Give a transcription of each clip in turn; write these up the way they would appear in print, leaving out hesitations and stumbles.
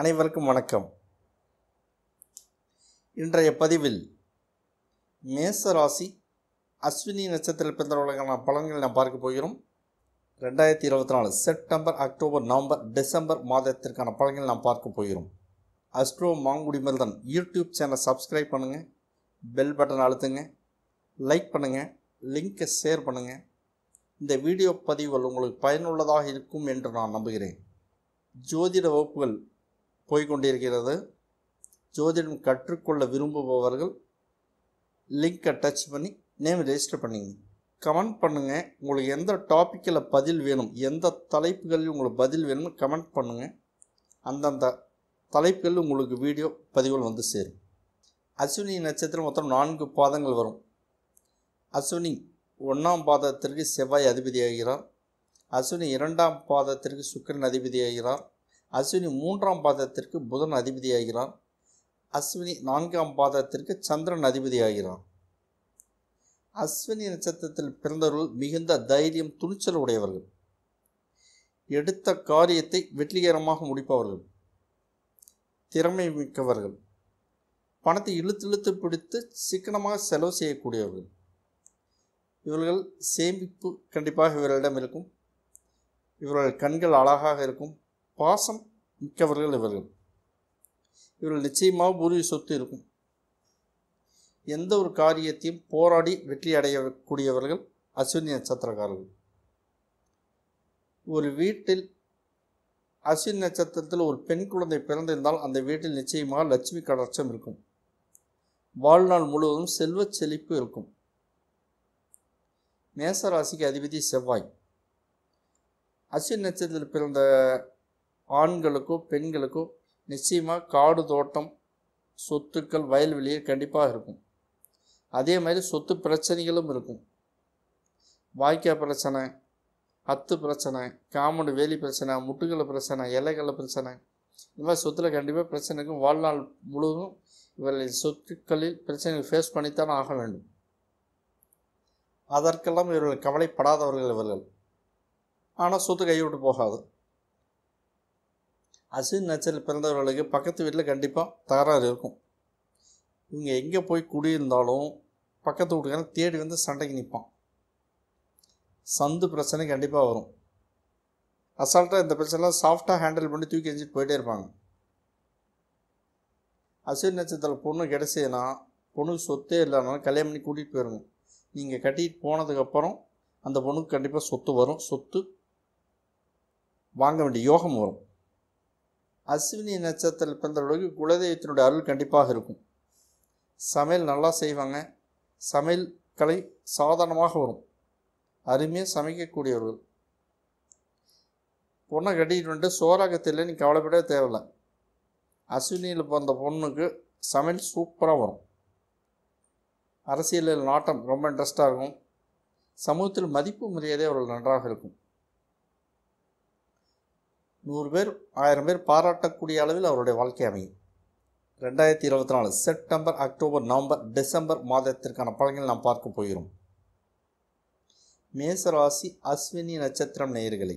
அனைவருக்கும் வணக்கம். இன்றைய பதிவில் மேச ராசி அஸ்வினி நட்சத்திரத்தில் பிறந்தவர்களுக்கான பலன்களை நாம் பார்க்க போகிறோம். 2024 செப்டம்பர், அக்டோபர், நவம்பர், டிசம்பர் மாதத்திற்கான பலன்களை நாம் பார்க்க போகிறோம். அஸ்ட்ரோ மாங்குடி மருதன் யூடியூப் சேனலை சப்ஸ்கிரைப் பண்ணுங்கள், பெல் பட்டன் அழுத்துங்க, லைக் பண்ணுங்கள், லிங்கை ஷேர் பண்ணுங்கள். இந்த வீடியோ பதிவுகள் உங்களுக்கு பயனுள்ளதாக இருக்கும் என்று நான் நம்புகிறேன். ஜோதிட வகுப்புகள் போய்கொண்டிருக்கிறது. ஜோதிடம் கற்றுக்கொள்ள விரும்புபவர்கள் லிங்கை டச் பண்ணி நேம் ரெஜிஸ்டர் பண்ணிங்க. கமெண்ட் பண்ணுங்கள், உங்களுக்கு எந்த டாப்பிக்கில் பதில் வேணும், எந்த தலைப்புகளில் உங்களுக்கு பதில் வேணும்னு கமெண்ட் பண்ணுங்கள். அந்தந்த தலைப்புகளில் உங்களுக்கு வீடியோ பதிவுகள் வந்து சேரும். அஸ்வினி நட்சத்திரம் மொத்தம் 4 பாதங்கள் வரும். அஸ்வினி 1ஆம் பாதத்திற்கு செவ்வாய் அதிபதியாகிறார். அஸ்வினி 2ஆம் பாதத்திற்கு சுக்கிரன் அதிபதியாகிறார். அஸ்வினி 3ஆம் பாதத்திற்கு புதன் அதிபதியாகிறார். அஸ்வினி 4ஆம் பாதத்திற்கு சந்திரன் அதிபதியாகிறார். அஸ்வினி நட்சத்திரத்தில் பிறந்தவர்கள் மிகுந்த தைரியம், துணிச்சல் உடையவர்கள். எடுத்த காரியத்தை வெற்றிகரமாக முடிப்பவர்கள். திறமை மிக்கவர்கள். பணத்தை இழுத்து பிடித்து சிக்கனமாக செலவு செய்யக்கூடியவர்கள். இவர்கள் சேமிப்பு கண்டிப்பாக இவர்களிடம் இருக்கும். இவர்கள் கண்கள் அழகாக இருக்கும். பாசம் மிக்கவர்கள் இவர்கள். இவர்கள் நிச்சயமாக பூர்வீக சொத்து இருக்கும். எந்த ஒரு காரியத்தையும் போராடி வெற்றி அடையக்கூடியவர்கள் அஸ்வினி நட்சத்திரக்காரர்கள். ஒரு வீட்டில் அஸ்வினி நட்சத்திரத்தில் ஒரு பெண் குழந்தை பிறந்திருந்தால் அந்த வீட்டில் நிச்சயமாக லட்சுமி கடாட்சம் இருக்கும். வாழ்நாள் முழுவதும் செல்வ செழிப்பு இருக்கும். மேச ராசிக்கு அதிபதி செவ்வாய். அஸ்வினி நட்சத்திரத்தில் பிறந்த ஆண்களுக்கோ பெண்களுக்கோ நிச்சயமாக காடு, தோட்டம், சொத்துக்கள், வயல்வெளியே கண்டிப்பாக இருக்கும். அதே மாதிரி சொத்து பிரச்சனைகளும் இருக்கும். வாய்க்கால் பிரச்சனை, அத்து பிரச்சனை, காமடு வேலி பிரச்சனை, முட்டுகளை பிரச்சனை, இலைகளை பிரச்சனை, இந்த மாதிரி சொத்தில் கண்டிப்பாக பிரச்சனை இருக்கும். வாழ்நாள் முழுவதும் இவர்கள் சொத்துக்களில் பிரச்சனைகள் ஃபேஸ் பண்ணித்தான் ஆக வேண்டும். அதற்கெல்லாம் இவர்கள் கவலைப்படாதவர்கள் இவர்கள். ஆனால் சொத்து கைவிட்டு போகாது. அஸ்வினி நட்சத்திரத்தில் பிறந்தவர்களுக்கு பக்கத்து வீட்டில் கண்டிப்பாக தகராறு இருக்கும். இவங்க எங்கே போய் குடியிருந்தாலும் பக்கத்து வீட்டுக்காரன் தேடி வந்து சண்டைக்கு நிற்பான். சந்து பிரச்சனை கண்டிப்பாக வரும். அசால்ட்டாக இந்த பிரச்சனைலாம் சாஃப்டாக ஹேண்டில் பண்ணி தூக்கி எஞ்சிட்டு போயிட்டே இருப்பாங்க. அஸ்வினி நட்சத்திரத்தில் பொண்ணு கிடைச்சதுன்னா, பொண்ணுக்கு சொத்தே இல்லைனாலும் கல்யாணம் பண்ணி கூட்டிகிட்டு போயிருங்க. நீங்கள் கட்டிட்டு போனதுக்கப்புறம் அந்த பொண்ணுக்கு கண்டிப்பாக சொத்து வரும். சொத்து வாங்க வேண்டிய யோகம் வரும். அஸ்வினி நட்சத்திரத்தில் பிறந்தவர்களுக்கு குலதெய்வத்தினுடைய அருள் கண்டிப்பாக இருக்கும். சமையல் நல்லா செய்வாங்க. சமையல் கலை சாதாரணமாக வரும். அருமையாக சமைக்கக்கூடியவர்கள். பொண்ணை கட்டிட்டு வந்துட்டு சோறாக்கத்தில் நீ கவலைப்படவே தேவையில்லை. அஸ்வினியில் பிறந்த பொண்ணுக்கு சமையல் சூப்பராக வரும். அரசியலில் நாட்டம் ரொம்ப இன்ட்ரெஸ்டாக இருக்கும். சமூகத்தில் மதிப்பு மரியாதை அவர்கள் நன்றாக இருக்கும். 100 பேர் 1000 பேர் பாராட்டக்கூடிய அளவில் அவருடைய வாழ்க்கை அமையும். 2024 செப்டம்பர், அக்டோபர், நவம்பர், டிசம்பர் மாதத்திற்கான பலன்களை நாம் பார்க்க போகிறோம். மேசராசி அஸ்வினி நட்சத்திரம் நேயர்களே,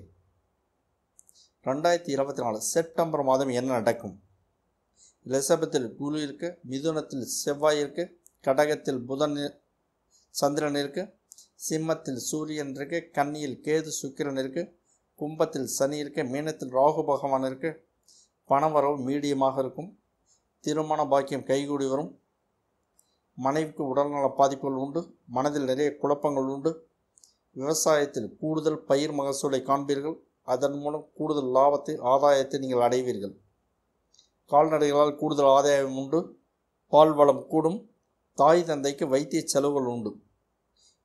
2024 செப்டம்பர் மாதம் என்ன நடக்கும்? ரிஷபத்தில் குரு இருக்கு, மிதுனத்தில் செவ்வாய் இருக்கு, கடகத்தில் புதன் சந்திரன் இருக்கு, சிம்மத்தில் சூரியன் இருக்கு, கன்னியில் கேது சுக்கிரன் இருக்கு, கும்பத்தில் சனி இருக்கு, மீனத்தில் ராகு பகவான் இருக்கு. பணவரவு மீடியமாக இருக்கும். திருமண பாக்கியம் கைகூடி வரும். மனைவிக்கு உடல்நல பாதிப்புகள் உண்டு. மனதில் நிறைய குழப்பங்கள் உண்டு. விவசாயத்தில் கூடுதல் பயிர் மகசூலை காண்பீர்கள். அதன் மூலம் கூடுதல் லாபத்தை, ஆதாயத்தை நீங்கள் அடைவீர்கள். கால்நடைகளால் கூடுதல் ஆதாயம் உண்டு. பால் வளம் கூடும். தாய் தந்தைக்கு வைத்திய செலவுகள் உண்டு.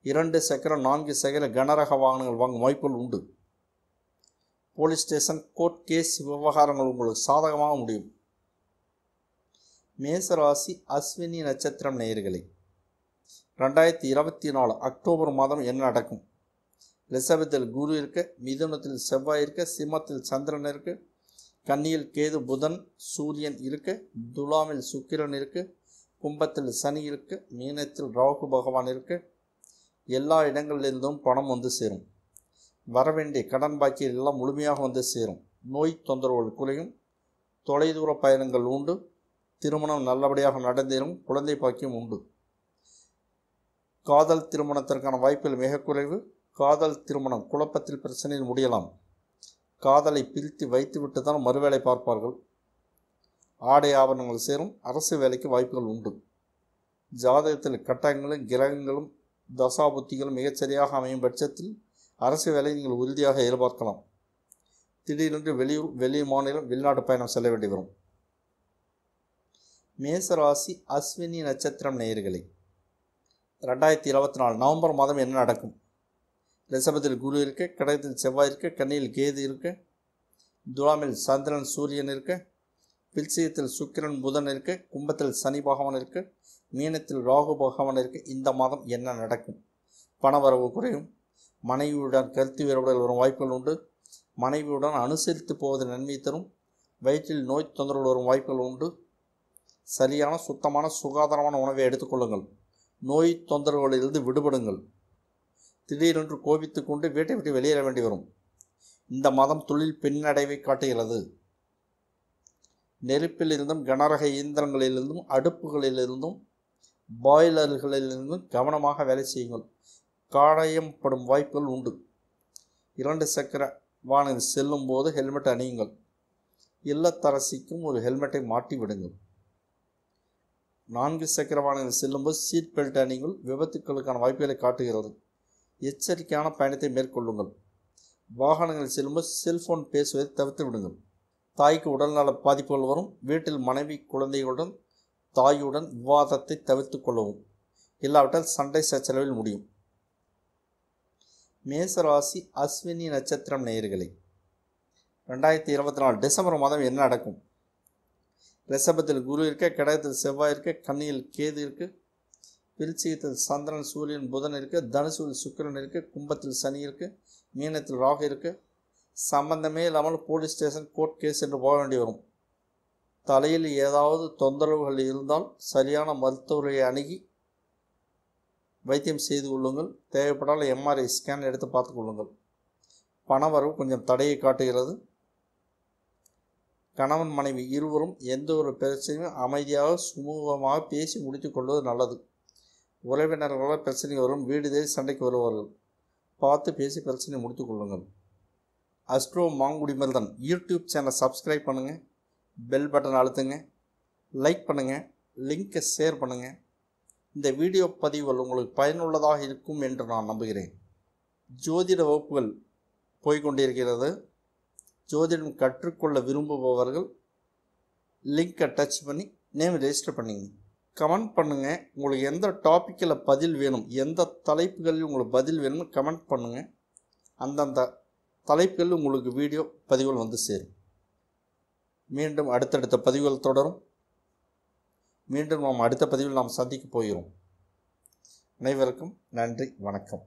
2 சக்கர 4 சக்கர கனரக வாகனங்கள் வாங்கும் வாய்ப்புகள் உண்டு. போலீஸ் ஸ்டேஷன், கோர்ட் கேஸ் விவகாரங்கள் உங்களுக்கு சாதகமாக முடியும். மேசராசி அஸ்வினி நட்சத்திரம் நேயர்களே, 2024 அக்டோபர் மாதம் என்ன நடக்கும்? ரிஷபத்தில் குரு இருக்க, மிதுனத்தில் செவ்வாய் இருக்க, சிம்மத்தில் சந்திரன் இருக்கு, கன்னியில் கேது புதன் சூரியன் இருக்கு, துலாமில் சுக்கிரன் இருக்கு, கும்பத்தில் சனி இருக்கு, மீனத்தில் ராகு பகவான் இருக்கு. எல்லா இடங்களிலிருந்தும் பணம் வந்து சேரும். வரவேண்டிய கடன் பாக்கிகள் எல்லாம் முழுமையாக வந்து சேரும். நோய் தொந்தரவுகள் குறையும். தொலைதூர பயணங்கள் உண்டு. திருமணம் நல்லபடியாக நடந்தேறும். குழந்தை பாக்கியம் உண்டு. காதல் திருமணத்திற்கான வாய்ப்புகள் மிக குறைவு. காதல் திருமணம் குழப்பத்தில் பிரச்சனையில் முடியலாம். காதலை பிரித்து வைத்துவிட்டு தான் மறுவேளை பார்ப்பார்கள். ஆடை ஆபரணங்கள் சேரும். அரசு வேலைக்கு வாய்ப்புகள் உண்டு. ஜாதகத்தில் கட்டங்களும் கிரகங்களும் தசாபுத்திகளும் மிகச்சரியாக அமையும் பட்சத்தில் அரசு வேலை நீங்கள் உறுதியாக எதிர்பார்க்கலாம். திடீரென்று வெளியூர், வெளி மாநிலம், வெளிநாட்டு பயணம் செல்ல வேண்டி வரும். மேசராசி அஸ்வினி நட்சத்திரம் நேயர்களே, 2024 நவம்பர் மாதம் என்ன நடக்கும்? ரிஷபத்தில் குரு இருக்க, கடகத்தில் செவ்வாய் இருக்க, கன்னியில் கேது இருக்க, துலாமில் சந்திரன் சூரியன் இருக்க, விருச்சிகத்தில் சுக்கிரன் புதன் இருக்க, கும்பத்தில் சனி பகவான் இருக்க, மீனத்தில் ராகு பகவான் இருக்க. இந்த மாதம் என்ன நடக்கும்? பணவரவு குறையும். மனைவியுடன் கருத்து வேறுபாடுகள் வரும் வாய்ப்புகள் உண்டு. மனைவியுடன் அனுசரித்து போவது நன்மை தரும். வயிற்றில் நோய் தொந்தரவு வரும் வாய்ப்புகள் உண்டு. சரியான சுத்தமான சுகாதாரமான உணவை எடுத்துக்கொள்ளுங்கள். நோய் தொந்தரவுகளிலிருந்து விடுபடுங்கள். திடீரென்று கோபித்து கொண்டு வீட்டை விட்டு வெளியேற வேண்டி வரும். இந்த மாதம் தொழில் பின்னடைவை காட்டுகிறது. நெருப்பிலிருந்தும் கனரக இயந்திரங்களிலிருந்தும் அடுப்புகளிலிருந்தும் பாய்லர்களிலிருந்தும் கவனமாக வேலை செய்யுங்கள். காயம்படும் வாய்ப்புகள் உண்டு. 2 சக்கர வாகனம் செல்லும் போது ஹெல்மெட் அணியுங்கள். இல்லத்தரசிக்கும் ஒரு ஹெல்மெட்டை மாட்டி விடுங்கள். 4 சக்கர வாகனங்கள் செல்லும்போது சீட் பெல்ட் அணியுங்கள். விபத்துக்களுக்கான வாய்ப்புகளை காட்டுகிறது. எச்சரிக்கையான பயணத்தை மேற்கொள்ளுங்கள். வாகனங்கள் செல்லும்போது செல்போன் பேசுவதை தவிர்த்து விடுங்கள். தாய்க்கு உடல்நல பாதிப்புகள் வரும். வீட்டில் மனைவி குழந்தைகளுடன் தாயுடன் விவாதத்தை தவிர்த்து கொள்ளவும். இல்லாவிட்டால் சண்டை சச்சரவில் முடியும். மேசராசி அஸ்வினி நட்சத்திரம் நேயர்களே, 2024 டிசம்பர் மாதம் என்ன நடக்கும்? ரிஷபத்தில் குரு இருக்க, கடகத்தில் செவ்வாய் இருக்க, கன்னியில் கேது இருக்கு, விருச்சிகத்தில் சந்திரன் சூரியன் புதன் இருக்கு, தனுசுவில் சுக்கிரன் இருக்கு, கும்பத்தில் சனி இருக்கு, மீனத்தில் ராகு இருக்கு. சம்பந்தமே இல்லாமல் போலீஸ் ஸ்டேஷன், கோர்ட் கேஸ் என்று போக வேண்டி வரும். தலையில் ஏதாவது தொந்தரவுகள் இருந்தால் சரியான மருத்துவரை அணுகி வைத்தியம் செய்து கொள்ளுங்கள். தேவைப்படால் எம்ஆர்ஐ ஸ்கேன் எடுத்து பார்த்து கொள்ளுங்கள். பணவரவு கொஞ்சம் தடையை காட்டுகிறது. கணவன் மனைவி இருவரும் எந்த ஒரு பிரச்சனையும் அமைதியாக சுமூகமாக பேசி முடித்து கொள்வது நல்லது. உறவினர்களால் பிரச்சனை வரும். வீடு தேடி சண்டைக்கு வருவார்கள். பார்த்து பேசி பிரச்சனை முடித்து கொள்ளுங்கள். அஸ்ட்ரோ மாங்குடி மருதன் யூடியூப் சேனலை சப்ஸ்கிரைப் பண்ணுங்கள். பெல் பட்டன் அழுத்துங்க. லைக் பண்ணுங்கள். லிங்கை ஷேர் பண்ணுங்கள். இந்த வீடியோ பதிவுகள் உங்களுக்கு பயனுள்ளதாக இருக்கும் என்று நான் நம்புகிறேன். ஜோதிட வகுப்புகள் போய்கொண்டிருக்கிறது. ஜோதிடம் கற்றுக்கொள்ள விரும்புபவர்கள் லிங்கை டச் பண்ணி நேம் ரெஜிஸ்டர் பண்ணிங்க. கமெண்ட் பண்ணுங்கள். உங்களுக்கு எந்த டாப்பிக்கில் பதில் வேணும், எந்த தலைப்புகளில் உங்களுக்கு பதில் வேணும்னு கமெண்ட் பண்ணுங்கள். அந்தந்த தலைப்புகளில் உங்களுக்கு வீடியோ பதிவுகள் வந்து சேரும். மீண்டும் அடுத்தடுத்த பதிவுகள் தொடரும். மீண்டும் அடுத்த பதிவில் நாம் சந்திக்க போகிறோம். அனைவருக்கும் நன்றி, வணக்கம்.